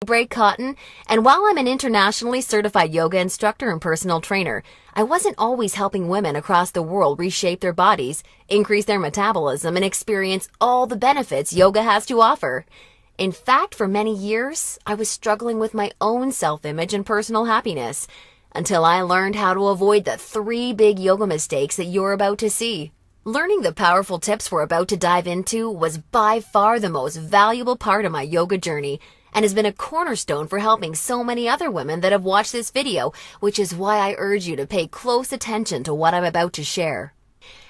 Braid Cotton, and while I'm an internationally certified yoga instructor and personal trainer, I wasn't always helping women across the world reshape their bodies, increase their metabolism, and experience all the benefits yoga has to offer. In fact, for many years, I was struggling with my own self-image and personal happiness, until I learned how to avoid the 3 big yoga mistakes that you're about to see. Learning the powerful tips we're about to dive into was by far the most valuable part of my yoga journey, and has been a cornerstone for helping so many other women that have watched this video, which is why I urge you to pay close attention to what I'm about to share.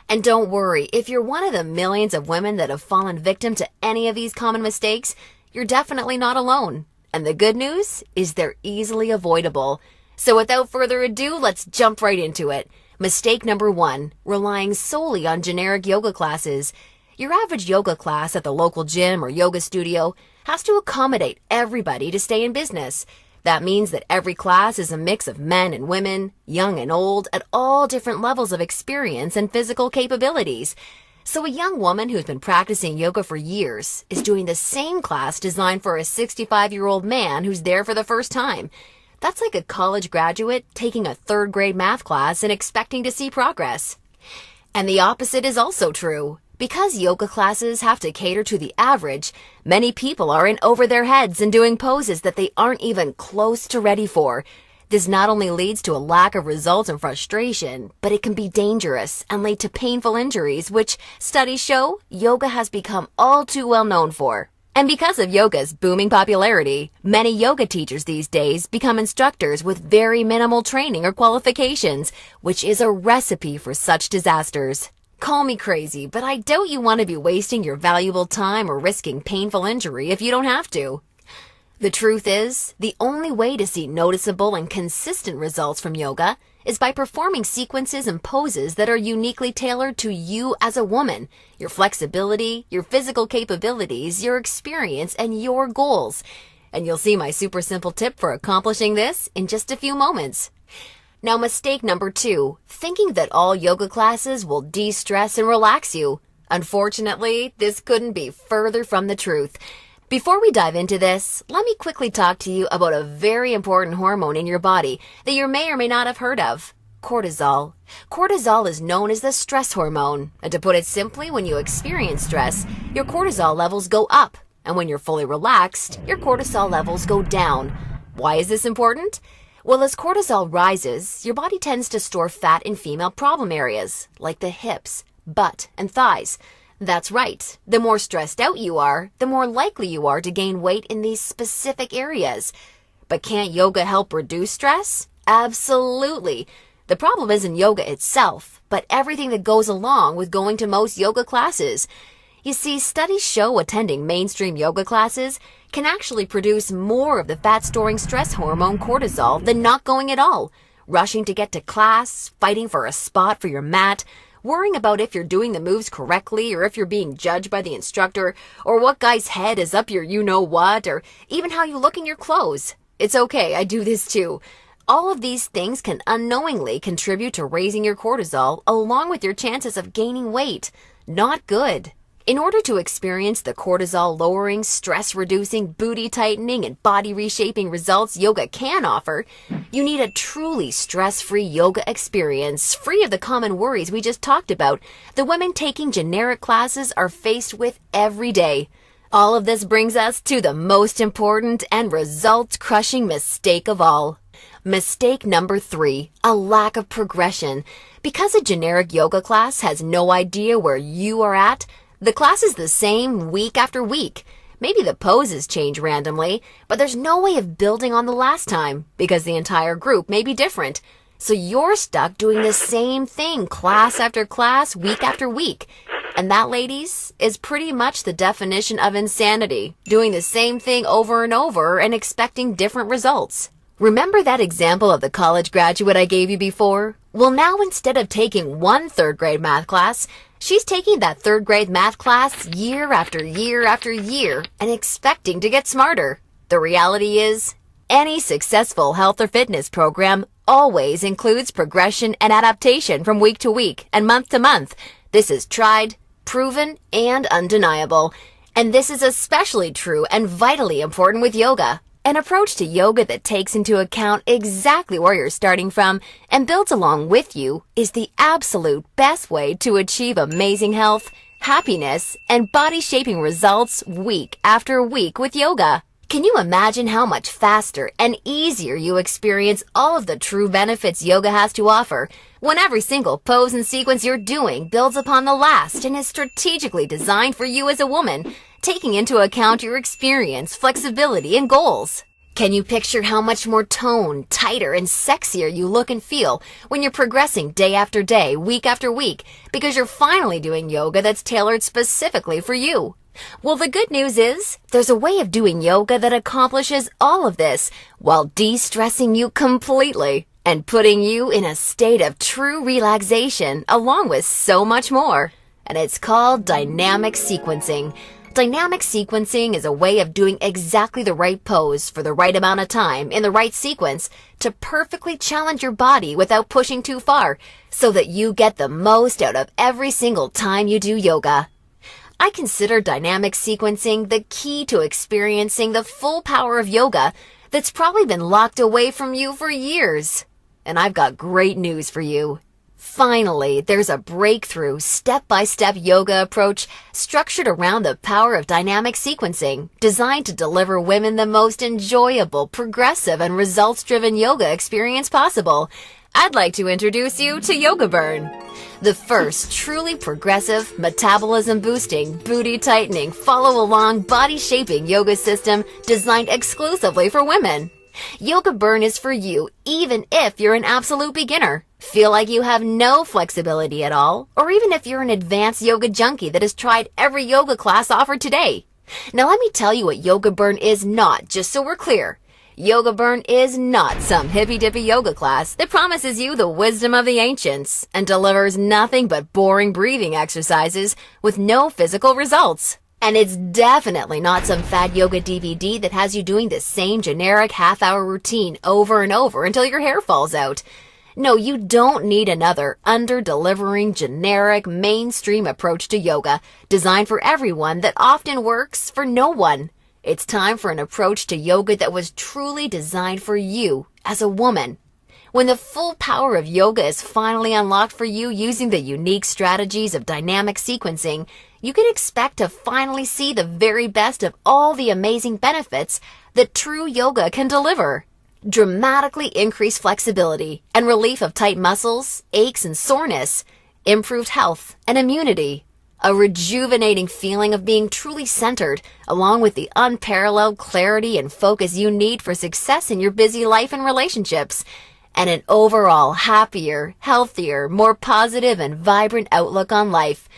And don't worry, if you're one of the millions of women that have fallen victim to any of these common mistakes, you're definitely not alone. And the good news is they're easily avoidable. So without further ado, let's jump right into it. Mistake number 1, relying solely on generic yoga classes. Your average yoga class at the local gym or yoga studio has to accommodate everybody to stay in business. That means that every class is a mix of men and women, young and old, at all different levels of experience and physical capabilities. So a young woman who's been practicing yoga for years is doing the same class designed for a 65-year-old man who's there for the first time. That's like a college graduate taking a 3rd grade math class and expecting to see progress. And the opposite is also true. Because yoga classes have to cater to the average, many people are in over their heads and doing poses that they aren't even close to ready for. This not only leads to a lack of results and frustration, but it can be dangerous and lead to painful injuries, which studies show yoga has become all too well known for. And because of yoga's booming popularity, many yoga teachers these days become instructors with very minimal training or qualifications, which is a recipe for such disasters. Call me crazy, but I doubt you want to be wasting your valuable time or risking painful injury if you don't have to. The truth is, the only way to see noticeable and consistent results from yoga is by performing sequences and poses that are uniquely tailored to you as a woman, your flexibility, your physical capabilities, your experience, and your goals. And you'll see my super simple tip for accomplishing this in just a few moments. Now, mistake number 2, thinking that all yoga classes will de-stress and relax you. Unfortunately, this couldn't be further from the truth. Before we dive into this, let me quickly talk to you about a very important hormone in your body that you may or may not have heard of: cortisol. Cortisol is known as the stress hormone. And to put it simply, when you experience stress, your cortisol levels go up. And when you're fully relaxed, your cortisol levels go down. Why is this important? Well, as cortisol rises, your body tends to store fat in female problem areas, like the hips, butt, and thighs. That's right. The more stressed out you are, the more likely you are to gain weight in these specific areas. But can't yoga help reduce stress? Absolutely. The problem isn't yoga itself, but everything that goes along with going to most yoga classes. You see, studies show attending mainstream yoga classes can actually produce more of the fat-storing stress hormone cortisol than not going at all. Rushing to get to class, fighting for a spot for your mat, worrying about if you're doing the moves correctly or if you're being judged by the instructor, or what guy's head is up your you-know-what, or even how you look in your clothes. It's okay, I do this too. All of these things can unknowingly contribute to raising your cortisol along with your chances of gaining weight. Not good. In order to experience the cortisol-lowering, stress-reducing, booty-tightening, and body-reshaping results yoga can offer, you need a truly stress-free yoga experience, free of the common worries we just talked about the women taking generic classes are faced with every day. All of this brings us to the most important and results-crushing mistake of all. Mistake number 3, a lack of progression. Because a generic yoga class has no idea where you are at, the class is the same week after week. Maybe the poses change randomly, but there's no way of building on the last time because the entire group may be different. So you're stuck doing the same thing class after class, week after week. And that, ladies, is pretty much the definition of insanity, doing the same thing over and over and expecting different results. Remember that example of the college graduate I gave you before? Well, now instead of taking one 3rd grade math class, she's taking that 3rd grade math class year after year after year and expecting to get smarter. The reality is, any successful health or fitness program always includes progression and adaptation from week to week and month to month. This is tried, proven, and undeniable. And this is especially true and vitally important with yoga. An approach to yoga that takes into account exactly where you're starting from and builds along with you is the absolute best way to achieve amazing health, happiness, and body-shaping results week after week with yoga. Can you imagine how much faster and easier you experience all of the true benefits yoga has to offer when every single pose and sequence you're doing builds upon the last and is strategically designed for you as a woman, taking into account your experience, flexibility, and goals? Can you picture how much more toned, tighter, and sexier you look and feel when you're progressing day after day, week after week, because you're finally doing yoga that's tailored specifically for you? Well, the good news is there's a way of doing yoga that accomplishes all of this while de-stressing you completely and putting you in a state of true relaxation along with so much more. And it's called dynamic sequencing. Dynamic sequencing is a way of doing exactly the right pose for the right amount of time in the right sequence to perfectly challenge your body without pushing too far so that you get the most out of every single time you do yoga. I consider dynamic sequencing the key to experiencing the full power of yoga that's probably been locked away from you for years. And I've got great news for you. Finally, there's a breakthrough step-by-step yoga approach structured around the power of dynamic sequencing, designed to deliver women the most enjoyable, progressive, and results-driven yoga experience possible. I'd like to introduce you to Yoga Burn, the first truly progressive, metabolism-boosting, booty-tightening, follow-along, body-shaping yoga system designed exclusively for women. Yoga Burn is for you even if you're an absolute beginner, feel like you have no flexibility at all, or even if you're an advanced yoga junkie that has tried every yoga class offered today. Now let me tell you what Yoga Burn is not, just so we're clear. Yoga Burn is not some hippy-dippy yoga class that promises you the wisdom of the ancients and delivers nothing but boring breathing exercises with no physical results. And it's definitely not some fad yoga DVD that has you doing the same generic half-hour routine over and over until your hair falls out. No, you don't need another under-delivering, generic, mainstream approach to yoga designed for everyone that often works for no one. It's time for an approach to yoga that was truly designed for you as a woman. When the full power of yoga is finally unlocked for you using the unique strategies of dynamic sequencing, you can expect to finally see the very best of all the amazing benefits that true yoga can deliver. Dramatically increased flexibility and relief of tight muscles, aches and soreness, improved health and immunity, a rejuvenating feeling of being truly centered, along with the unparalleled clarity and focus you need for success in your busy life and relationships, and an overall happier, healthier, more positive and vibrant outlook on life.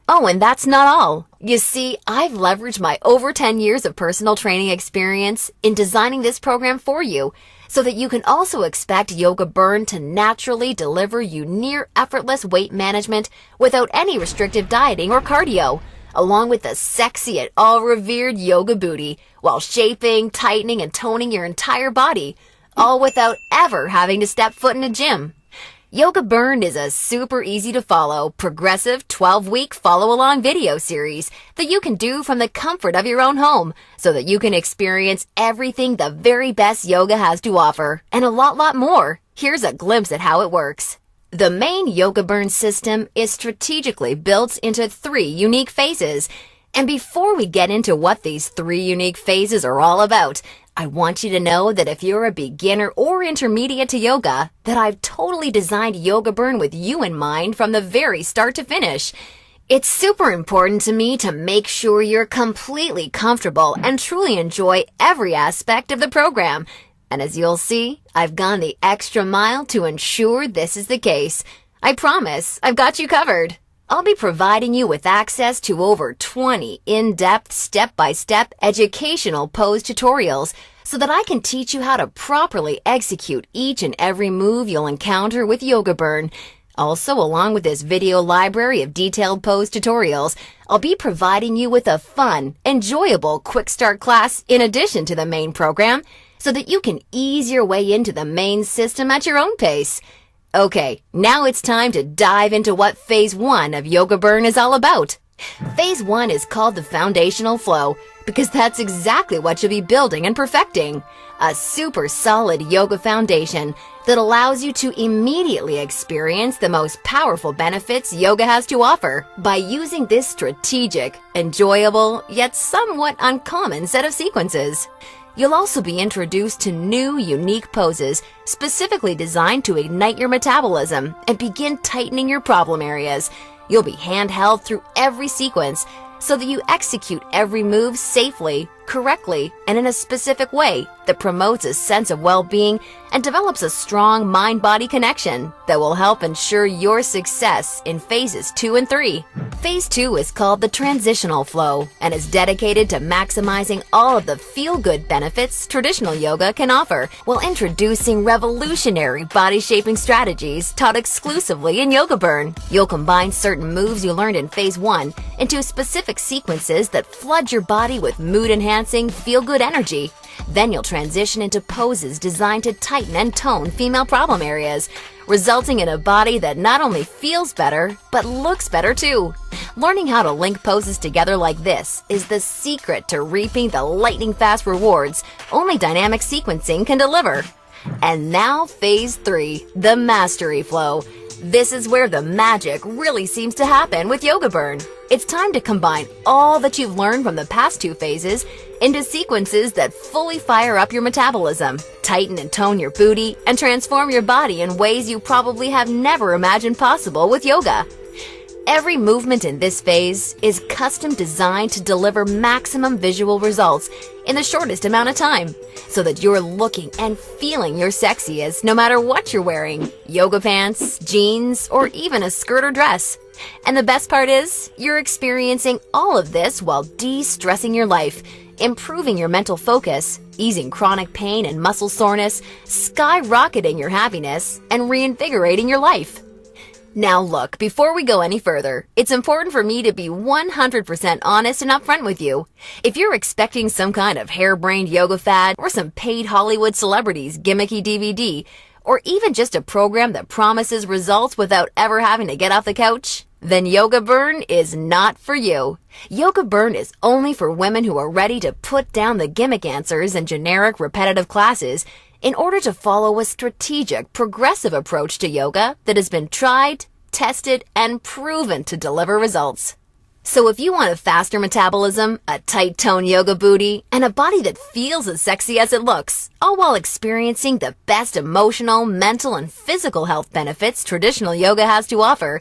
Oh, and that's not all. You see, I've leveraged my over 10 years of personal training experience in designing this program for you so that you can also expect Yoga Burn to naturally deliver you near effortless weight management without any restrictive dieting or cardio, along with the sexy and all-revered yoga booty while shaping, tightening, and toning your entire body, all without ever having to step foot in a gym. Yoga Burn is a super easy to follow, progressive 12-week follow-along video series that you can do from the comfort of your own home so that you can experience everything the very best yoga has to offer and a lot more. Here's a glimpse at how it works. The main Yoga Burn system is strategically built into 3 unique phases. And before we get into what these 3 unique phases are all about, I want you to know that if you're a beginner or intermediate to yoga, that I've totally designed Yoga Burn with you in mind from the very start to finish. It's super important to me to make sure you're completely comfortable and truly enjoy every aspect of the program. And as you'll see, I've gone the extra mile to ensure this is the case. I promise I've got you covered. I'll be providing you with access to over 20 in-depth, step-by-step educational pose tutorials so that I can teach you how to properly execute each and every move you'll encounter with Yoga Burn. Also, along with this video library of detailed pose tutorials, I'll be providing you with a fun, enjoyable quick start class in addition to the main program so that you can ease your way into the main system at your own pace. Okay, now it's time to dive into what Phase 1 of Yoga Burn is all about. Phase 1 is called the foundational flow because that's exactly what you'll be building and perfecting. A super solid yoga foundation that allows you to immediately experience the most powerful benefits yoga has to offer by using this strategic, enjoyable, yet somewhat uncommon set of sequences. You'll also be introduced to new, unique poses specifically designed to ignite your metabolism and begin tightening your problem areas. You'll be handheld through every sequence so that you execute every move safely, correctly, and in a specific way that promotes a sense of well-being and develops a strong mind-body connection that will help ensure your success in phases 2 and 3. Phase 2 is called the transitional flow and is dedicated to maximizing all of the feel-good benefits traditional yoga can offer while introducing revolutionary body-shaping strategies taught exclusively in Yoga Burn. You'll combine certain moves you learned in Phase 1 into specific sequences that flood your body with mood-enhancing, feel-good energy. Then you'll transition into poses designed to tighten and tone female problem areas, resulting in a body that not only feels better, but looks better too. Learning how to link poses together like this is the secret to reaping the lightning-fast rewards only dynamic sequencing can deliver. And now Phase 3, the mastery flow. This is where the magic really seems to happen with Yoga Burn. It's time to combine all that you've learned from the past 2 phases into sequences that fully fire up your metabolism, tighten and tone your booty, and transform your body in ways you probably have never imagined possible with yoga. Every movement in this phase is custom designed to deliver maximum visual results in the shortest amount of time, so that you're looking and feeling your sexiest no matter what you're wearing, yoga pants, jeans, or even a skirt or dress. And the best part is, you're experiencing all of this while de-stressing your life, improving your mental focus, easing chronic pain and muscle soreness, skyrocketing your happiness, and reinvigorating your life. Now look, before we go any further, it's important for me to be 100% honest and upfront with you. If you're expecting some kind of harebrained yoga fad or some paid Hollywood celebrities gimmicky DVD, or even just a program that promises results without ever having to get off the couch, then Yoga Burn is not for you. Yoga Burn is only for women who are ready to put down the gimmick answers and generic repetitive classes in order to follow a strategic, progressive approach to yoga that has been tried, tested, and proven to deliver results. So if you want a faster metabolism, a tight tone yoga booty, and a body that feels as sexy as it looks, all while experiencing the best emotional, mental, and physical health benefits traditional yoga has to offer,